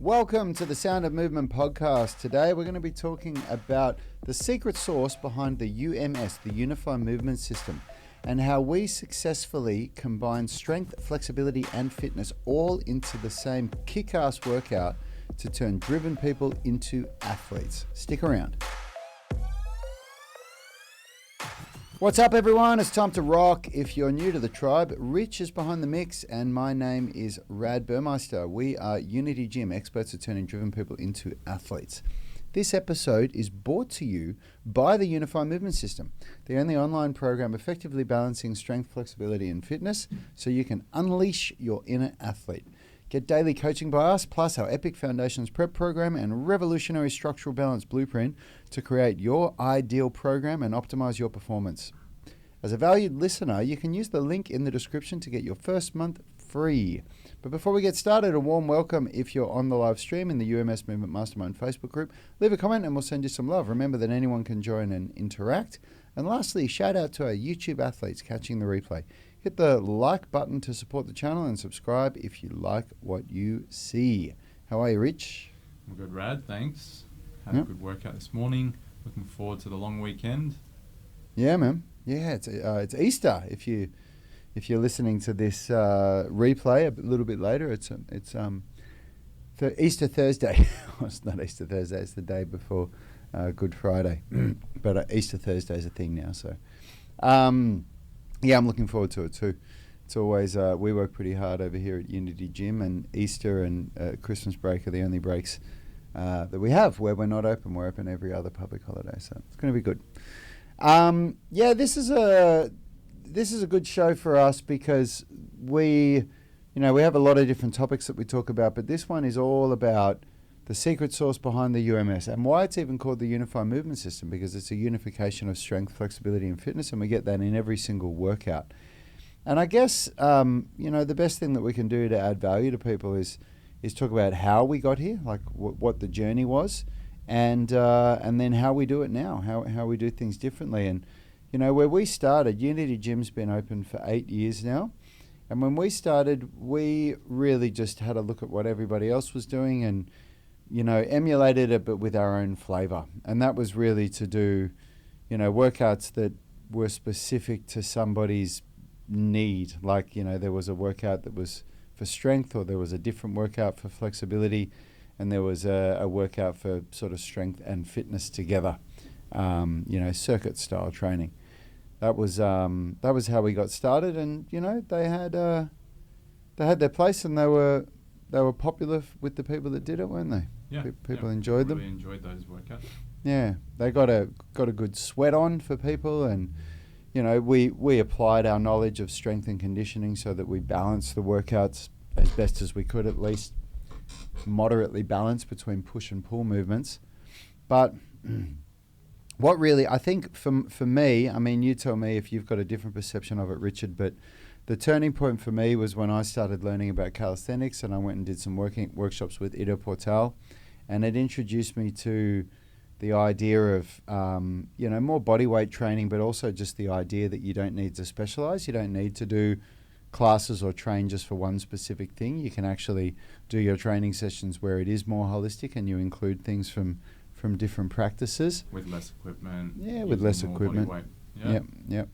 Welcome to the Sound of Movement podcast. Today we're going to be talking about the secret sauce behind the UMS, the Unify movement system, and how we successfully combine strength, flexibility, and fitness all into the same kick-ass workout to turn driven people into athletes. Stick around. What's up, everyone? It's time to rock. If you're new to the tribe, Rich is behind the mix, and my name is Rad Burmeister. We are Unity Gym, experts at turning driven people into athletes. This episode is brought to you by the Unify movement system, the only online program effectively balancing strength, flexibility, and fitness so you can unleash your inner athlete. Get daily coaching by us, plus our Epic Foundations Prep program and revolutionary structural balance blueprint to create your ideal program and optimize your performance. As a valued listener, you can use the link in the description to get your first month free. But before we get started, a warm welcome if you're on the live stream in the UMS Movement Mastermind Facebook group. Leave a comment and we'll send you some love. Remember that anyone can join and interact. And lastly, shout out to our YouTube athletes catching the replay. Hit the like button to support the channel and subscribe if you like what you see. How are you, Rich? I'm good, Rad. Thanks. Had a good workout this morning. Looking forward to the long weekend. Yeah, man. Yeah, it's Easter. If you're listening to this replay a little bit later, it's Easter Thursday. Well, it's not Easter Thursday. It's the day before Good Friday. But Easter Thursday is a thing now. So, yeah, I'm looking forward to it too. It's always we work pretty hard over here at Unity Gym, and Easter and Christmas break are the only breaks that we have where we're not open. We're open every other public holiday, so it's going to be good. Yeah, this is a good show for us because we have a lot of different topics that we talk about, but this one is all about the secret sauce behind the UMS and why it's even called the Unify movement system, because it's a unification of strength, flexibility, and fitness, and we get that in every single workout. And I guess the best thing that we can do to add value to people is talk about how we got here, like what the journey was. And then how we do it now, how we do things differently. And, where we started, Unity Gym's been open for 8 years now. And when we started, we really just had a look at what everybody else was doing and, emulated it, but with our own flavor. And that was really to do, workouts that were specific to somebody's need. Like, there was a workout that was for strength, or there was a different workout for flexibility, and there was a workout for sort of strength and fitness together, circuit style training. That was how we got started, and they had their place, and they were popular with the people that did it, weren't they? Yeah, people enjoyed them. Really enjoyed those workouts. Yeah, they got a good sweat on for people, and we applied our knowledge of strength and conditioning so that we balanced the workouts as best as we could, at least moderately balanced between push and pull movements. But what really, I think for me, I mean, you tell me if you've got a different perception of it, Richard, but the turning point for me was when I started learning about calisthenics, and I went and did some workshops with Ido Portal, and it introduced me to the idea of, more body weight training, but also just the idea that you don't need to specialize. You don't need to do classes or train just for one specific thing. You can actually do your training sessions where it is more holistic, and you include things from different practices. With less equipment. Yeah, with less equipment. Body weight. Yep.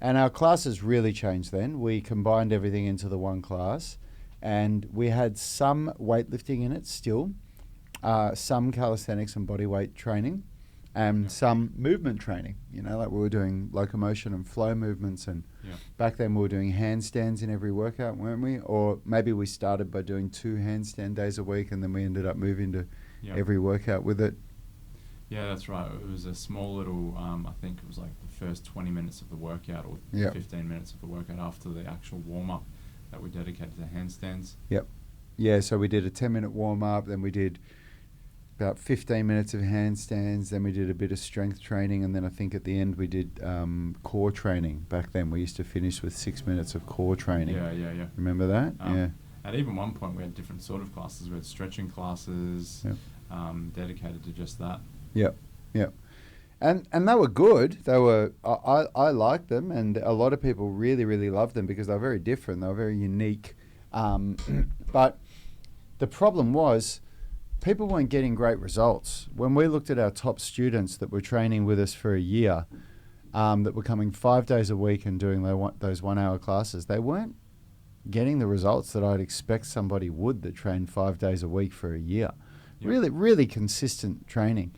And our classes really changed then. We combined everything into the one class, and we had some weightlifting in it still, some calisthenics and body weight training, and some movement training, like we were doing locomotion and flow movements, and back then we were doing handstands in every workout, weren't we? Or maybe we started by doing 2 handstand days a week, and then we ended up moving to every workout with it. Yeah, that's right. It was a small little, I think it was like the first 20 minutes of the workout, or 15 minutes of the workout after the actual warm-up that we dedicated to handstands. Yep. Yeah, so we did a 10-minute warm-up, then we did about 15 minutes of handstands, then we did a bit of strength training, and then I think at the end we did core training. Back then we used to finish with 6 minutes of core training. Yeah. Remember that? Yeah. At even one point we had different sort of classes. We had stretching classes dedicated to just that. Yep. And they were good. They were I liked them, and a lot of people really, really loved them because they were very different. They were very unique. But the problem was people weren't getting great results. When we looked at our top students that were training with us for a year, that were coming 5 days a week and doing those 1 hour classes, they weren't getting the results that I'd expect somebody would that trained 5 days a week for a year. Yep. Really, really consistent training.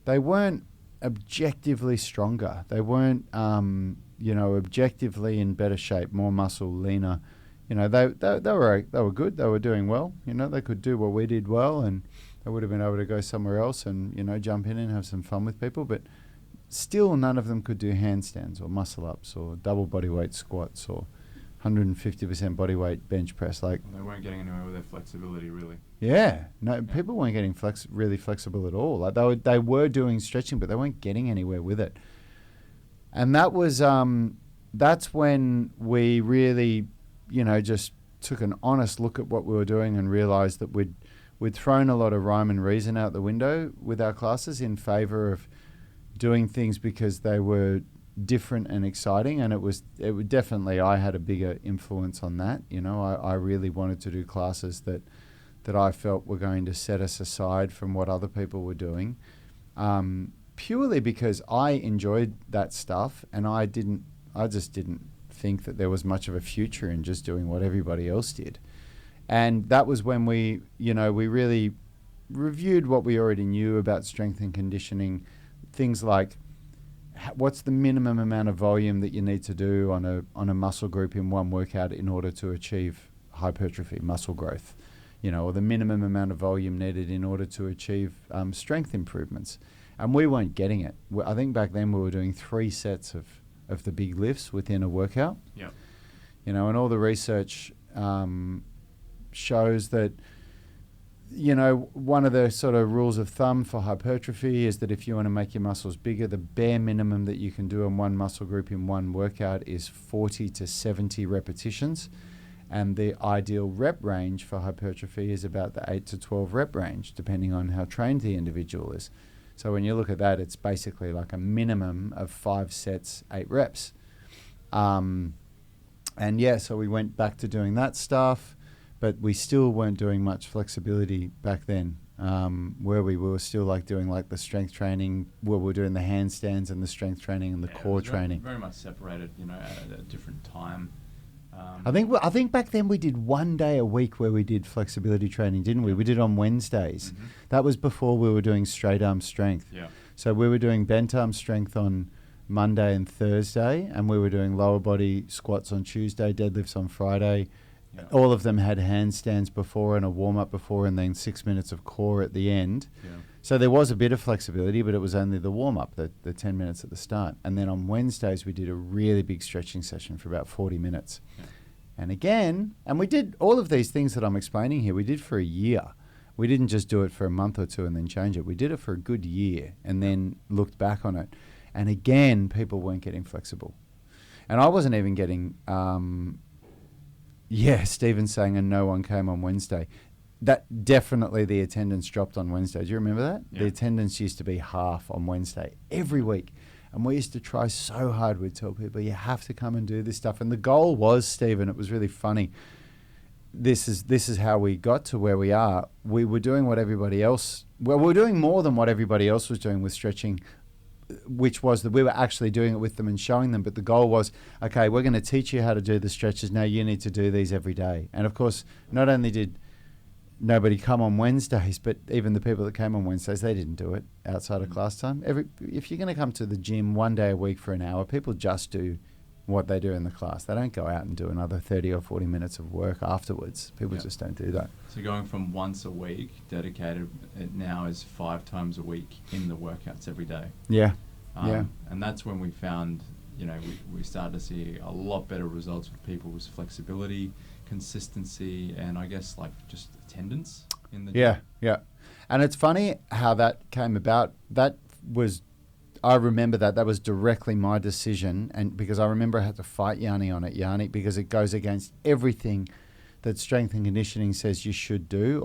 They weren't objectively stronger. They weren't, objectively in better shape, more muscle, leaner. They were good. They were doing well. They could do what we did well, and they would have been able to go somewhere else and jump in and have some fun with people. But still, none of them could do handstands or muscle ups or double body weight squats or 150% body weight bench press. Like, they weren't getting anywhere with their flexibility, really. Yeah, no, people weren't getting really flexible at all. Like they were doing stretching, but they weren't getting anywhere with it. And that was that's when we really, just took an honest look at what we were doing and realized that we'd thrown a lot of rhyme and reason out the window with our classes in favor of doing things because they were different and exciting, and it would definitely, I had a bigger influence on that. I really wanted to do classes that I felt were going to set us aside from what other people were doing, purely because I enjoyed that stuff, and I just didn't think that there was much of a future in just doing what everybody else did. And that was when we really reviewed what we already knew about strength and conditioning, things like what's the minimum amount of volume that you need to do on a muscle group in one workout in order to achieve hypertrophy, muscle growth, or the minimum amount of volume needed in order to achieve strength improvements. And we weren't getting it. I think back then we were doing 3 sets of the big lifts within a workout. Yeah. And all the research shows that, one of the sort of rules of thumb for hypertrophy is that if you want to make your muscles bigger, the bare minimum that you can do on one muscle group in one workout is 40 to 70 repetitions. And the ideal rep range for hypertrophy is about the 8 to 12 rep range, depending on how trained the individual is. So when you look at that, it's basically like a minimum of 5 sets, 8 reps. So we went back to doing that stuff, but we still weren't doing much flexibility back then, where we were still doing the strength training, where we were doing the handstands and the strength training and the core training. Very much separated, at a different time. I think back then we did 1 day a week where we did flexibility training, didn't we? We did on Wednesdays. Mm-hmm. That was before we were doing straight arm strength. Yeah. So we were doing bent arm strength on Monday and Thursday, and we were doing lower body squats on Tuesday, deadlifts on Friday. Yeah. All of them had handstands before and a warm-up before, and then 6 minutes of core at the end. Yeah. So there was a bit of flexibility, but it was only the warm-up, the 10 minutes at the start. And then on Wednesdays, we did a really big stretching session for about 40 minutes. Yeah. And we did all of these things that I'm explaining here, we did for a year. We didn't just do it for a month or two and then change it. We did it for a good year and then looked back on it. And again, people weren't getting flexible. And I wasn't even getting, Stephen's saying, and no one came on Wednesday. That definitely the attendance dropped on Wednesday. Do you remember that? Yeah. The attendance used to be half on Wednesday every week. And we used to try so hard. We'd tell people, you have to come and do this stuff. And the goal was, Stephen, it was really funny. This is how we got to where we are. We were doing what everybody else, we were doing more than what everybody else was doing with stretching, which was that we were actually doing it with them and showing them. But the goal was, okay, we're going to teach you how to do the stretches. Now you need to do these every day. And of course, not only did nobody come on Wednesdays, but even the people that came on Wednesdays, they didn't do it outside of class time. If you're going to come to the gym 1 day a week for an hour, people just do what they do in the class. They don't go out and do another 30 or 40 minutes of work afterwards. People just don't do that. So going from once a week dedicated, it now is 5 times a week in the workouts every day. Yeah. And that's when we found, we started to see a lot better results with people's flexibility, consistency, and I guess just attendance in the gym. Yeah. And it's funny how that came about. I remember that was directly my decision, and because I remember I had to fight Yanni on it, because it goes against everything that strength and conditioning says you should do.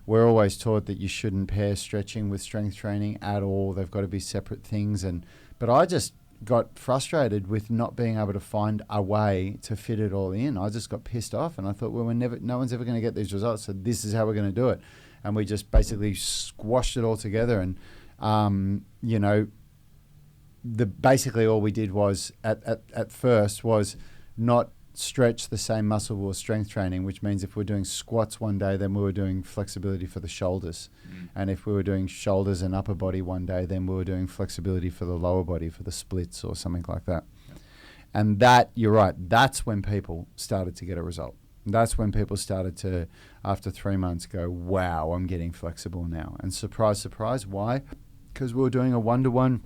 We're always taught that you shouldn't pair stretching with strength training at all. They've got to be separate things. But I just got frustrated with not being able to find a way to fit it all in. I just got pissed off, and I thought, well, no one's ever going to get these results, so this is how we're going to do it. and we just basically squashed it all together. And basically all we did was at first was not stretch the same muscle or strength training, which means if we're doing squats one day, then we were doing flexibility for the shoulders. And if we were doing shoulders and upper body one day, then we were doing flexibility for the lower body, for the splits or something like that. And that, you're right, that's when people started to get a result. That's when people started to, after 3 months, go, wow, I'm getting flexible now. And surprise, surprise, why? Because we were doing a 1-to-1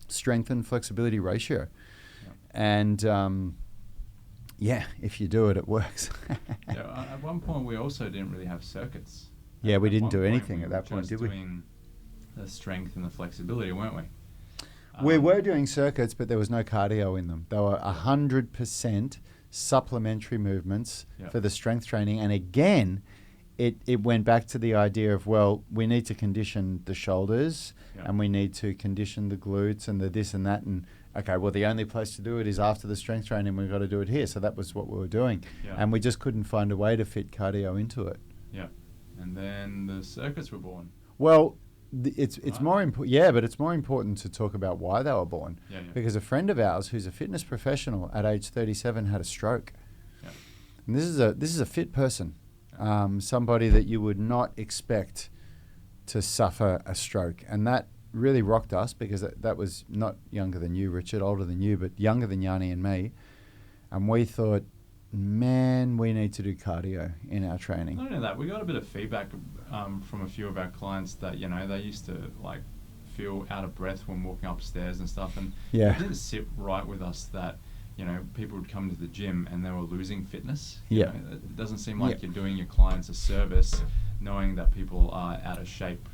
strength and flexibility ratio. And if you do it, it works. At one point, we also didn't really have circuits. Yeah, we didn't do anything at that point, did we? Doing the strength and the flexibility, weren't we? We were doing circuits, but there was no cardio in them. They were 100% supplementary movements for the strength training. And again, it went back to the idea of, well, we need to condition the shoulders and we need to condition the glutes and the this and that. And okay, well, the only place to do it is after the strength training. We've got to do it here. So that was what we were doing. And we just couldn't find a way to fit cardio into it. Yeah. And then the circuits were born. Well, it's more important, but it's more important to talk about why they were born. Because a friend of ours who's a fitness professional at age 37 had a stroke. And this is a fit person, somebody that you would not expect to suffer a stroke. And that really rocked us, because that was not younger than you, Richard, older than you, but younger than Yanni and me. And we thought, man, we need to do cardio in our training. Not only that, we got a bit of feedback from a few of our clients that, they used to like feel out of breath when walking upstairs and stuff. And it didn't sit right with us that, people would come to the gym and they were losing fitness. It doesn't seem like you're doing your clients a service knowing that people are out of shape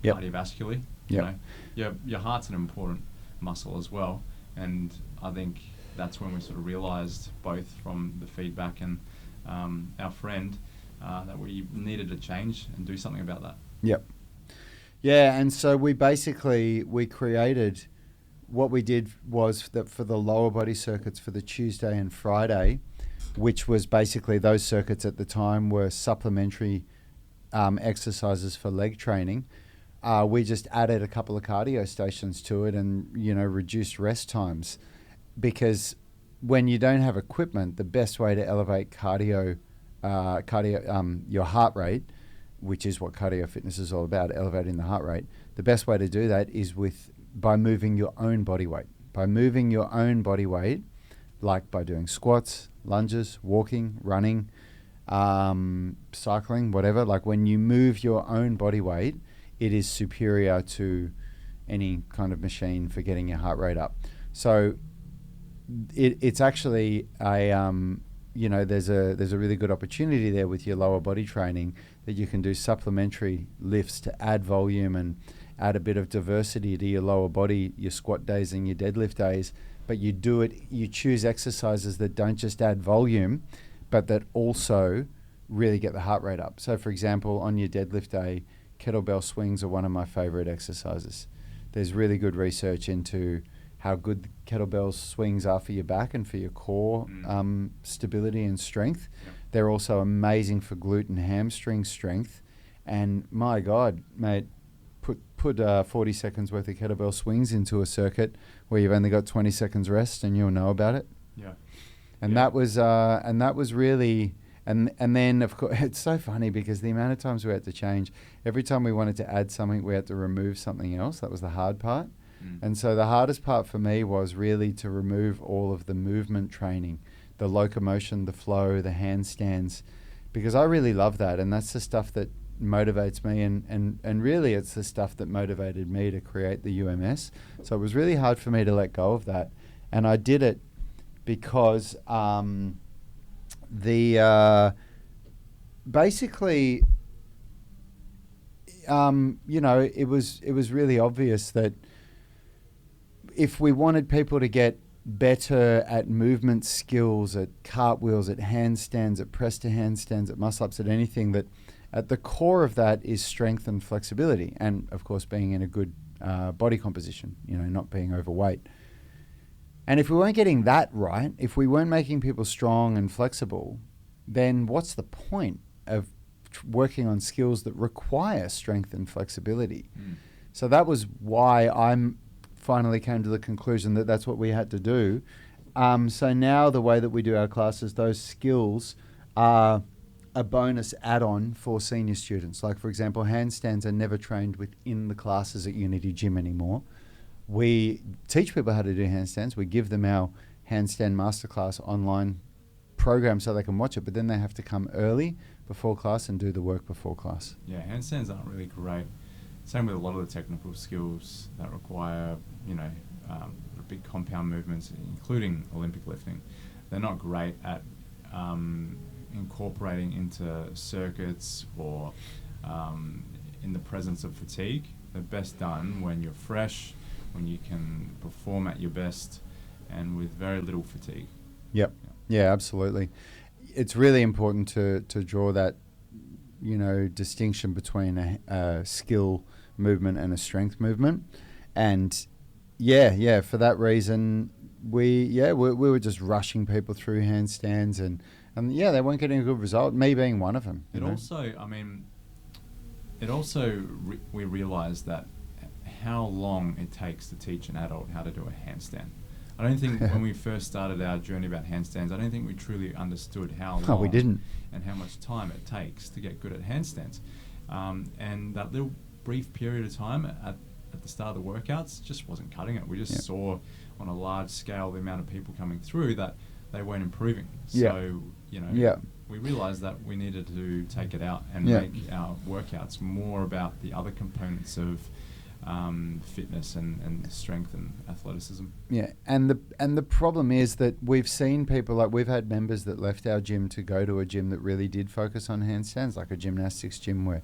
cardiovascularly. Your heart's an important muscle as well. And I think that's when we sort of realised, both from the feedback and our friend, that we needed to change and do something about that. Yeah, and so we created, what we did was that for the lower body circuits for the Tuesday and Friday, which was basically those circuits at the time were supplementary exercises for leg training, we just added a couple of cardio stations to it and, reduced rest times. Because when you don't have equipment, the best way to elevate your heart rate, which is what cardio fitness is all about, elevating the heart rate, the best way to do that is by moving your own body weight. By moving your own body weight, like by doing squats, lunges, walking, running, cycling, whatever. Like when you move your own body weight, it is superior to any kind of machine for getting your heart rate up. So it's actually there's a really good opportunity there with your lower body training, that you can do supplementary lifts to add volume and add a bit of diversity to your lower body, your squat days and your deadlift days. But you choose exercises that don't just add volume, but that also really get the heart rate up. So for example, on your deadlift day, kettlebell swings are one of my favorite exercises. There's really good research into how good kettlebell swings are for your back and for your core stability and strength. They're also amazing for glute and hamstring strength. And my God, mate, put 40 seconds worth of kettlebell swings into a circuit where you've only got 20 seconds rest, and you'll know about it. That was really, and then of course it's so funny because the amount of times we had to change. Every time we wanted to add something, we had to remove something else. That was the hard part. And so the hardest part for me was really to remove all of the movement training, the locomotion, the flow, the handstands, because I really love that. And that's the stuff that motivates me. And really it's the stuff that motivated me to create the UMS. So it was really hard for me to let go of that. And I did it because basically, it was really obvious that if we wanted people to get better at movement skills, at cartwheels, at handstands, at press to handstands, at muscle ups, at anything, that at the core of that is strength and flexibility, and of course being in a good body composition, not being overweight. And if we weren't getting that right, if we weren't making people strong and flexible, then what's the point of working on skills that require strength and flexibility. So that was why I'm finally came to the conclusion that that's what we had to do. So now the way that we do our classes, those skills are a bonus add-on for senior students. Like, for example, handstands are never trained within the classes at Unity Gym anymore. We teach people how to do handstands. We give them our handstand masterclass online program so they can watch it, but then they have to come early before class and do the work before class. Yeah, handstands aren't really great. Same with a lot of the technical skills that require, big compound movements, including Olympic lifting. They're not great at incorporating into circuits or in the presence of fatigue. They're best done when you're fresh, when you can perform at your best, and with very little fatigue. Yep. Yeah, absolutely. It's really important to draw that, distinction between a skill movement and a strength movement. And for that reason, we were just rushing people through handstands and they weren't getting a good result, me being one of them. We realized that how long it takes to teach an adult how to do a handstand. I don't think when we first started our journey about handstands, I don't think we truly understood how long we didn't. And how much time it takes to get good at handstands. And that little brief period of time at the start of the workouts just wasn't cutting it. We just saw on a large scale the amount of people coming through that they weren't improving. So, we realized that we needed to take it out and make our workouts more about the other components of fitness and strength and athleticism. Yeah, and the problem is that we've seen people, like we've had members that left our gym to go to a gym that really did focus on handstands, like a gymnastics gym where,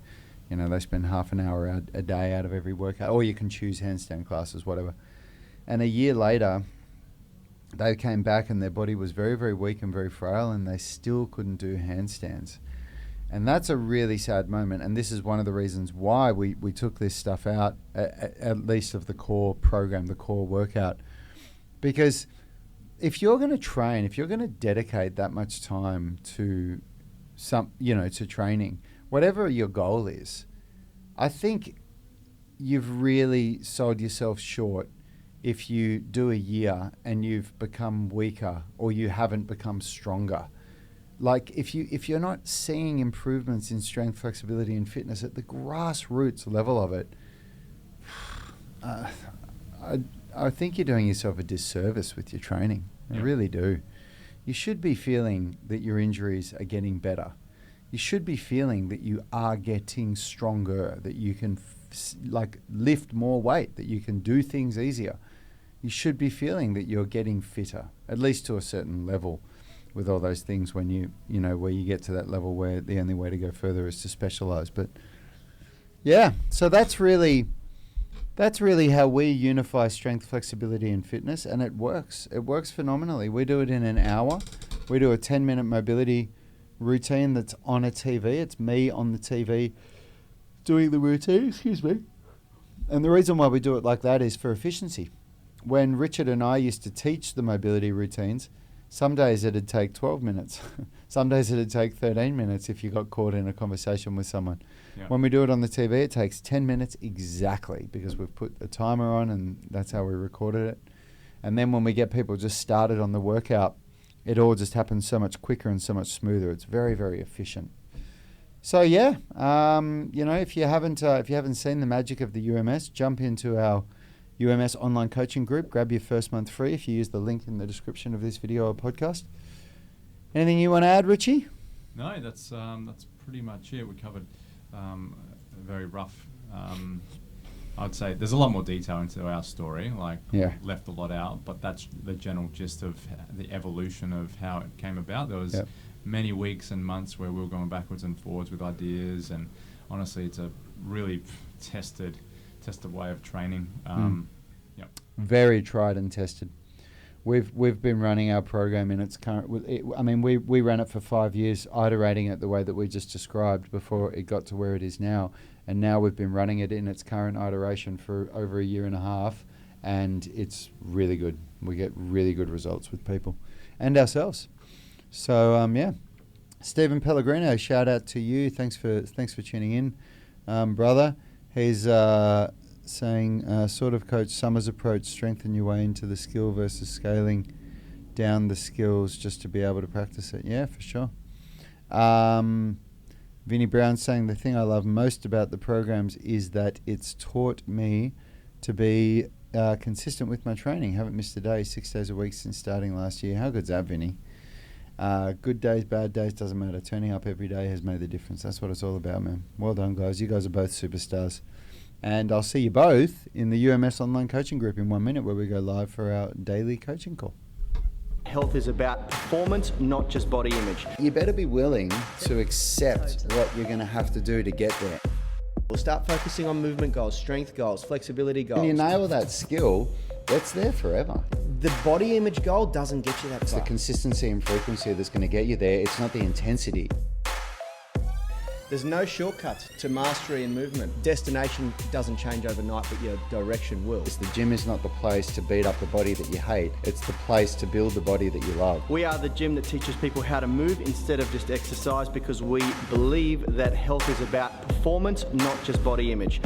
they spend half an hour a day out of every workout, or you can choose handstand classes, whatever. And a year later, they came back and their body was very, very weak and very frail, and they still couldn't do handstands. And that's a really sad moment. And this is one of the reasons why we took this stuff out, at least of the core program, the core workout. Because if you're going to train, if you're going to dedicate that much time to to training, whatever your goal is, I think you've really sold yourself short if you do a year and you've become weaker or you haven't become stronger. Like if you're not seeing improvements in strength, flexibility, and fitness at the grassroots level of it, I think you're doing yourself a disservice with your training. I really do. You should be feeling that your injuries are getting better. You should be feeling that you are getting stronger, that you can lift more weight, that you can do things easier. You should be feeling that you're getting fitter, at least to a certain level. With all those things, when where you get to that level where the only way to go further is to specialize. But so that's really how we unify strength, flexibility, and fitness, and it works. It works phenomenally. We do it in an hour. We do a 10-minute mobility routine that's on a TV. It's me on the TV doing the routine, And the reason why we do it like that is for efficiency. When Richard and I used to teach the mobility routines, some days it'd take 12 minutes. Some days it'd take 13 minutes if you got caught in a conversation with someone. Yeah. When we do it on the TV, it takes 10 minutes exactly because we've put a timer on and that's how we recorded it. And then when we get people just started on the workout, it all just happens so much quicker and so much smoother. It's very, very efficient. So if you haven't seen the magic of the UMS, jump into our UMS online coaching group. Grab your first month free if you use the link in the description of this video or podcast. Anything you want to add, Richie? No, that's pretty much it. We covered a very rough. I'd say there's a lot more detail into our story. Left a lot out, but that's the general gist of the evolution of how it came about. There was many weeks and months where we were going backwards and forwards with ideas, and honestly, it's a really tested way of training. Very tried and tested. We've been running our program in its current. We ran it for 5 years, iterating it the way that we just described before it got to where it is now, and now we've been running it in its current iteration for over a year and a half, and it's really good. We get really good results with people and ourselves. So Stephen Pellegrino, shout out to you. Thanks for tuning in, brother. He's saying, sort of coach Summers' approach, strengthen your way into the skill versus scaling down the skills just to be able to practice it. Yeah, for sure. Vinnie Brown saying, the thing I love most about the programs is that it's taught me to be consistent with my training. Haven't missed a day, 6 days a week since starting last year. How good's that, Vinnie? Good days, bad days, doesn't matter. Turning up every day has made the difference. That's what it's all about, man. Well done, guys. You guys are both superstars. And I'll see you both in the UMS online coaching group in 1 minute, where we go live for our daily coaching call. Health is about performance, not just body image. You better be willing to accept what you're going to have to do to get there. We'll start focusing on movement goals, strength goals, flexibility goals. When you nail that skill, it's there forever. The body image goal doesn't get you that far. It's the consistency and frequency that's going to get you there. It's not the intensity. There's no shortcuts to mastery and movement. Destination doesn't change overnight, but your direction will. The gym is not the place to beat up the body that you hate. It's the place to build the body that you love. We are the gym that teaches people how to move instead of just exercise, because we believe that health is about performance, not just body image.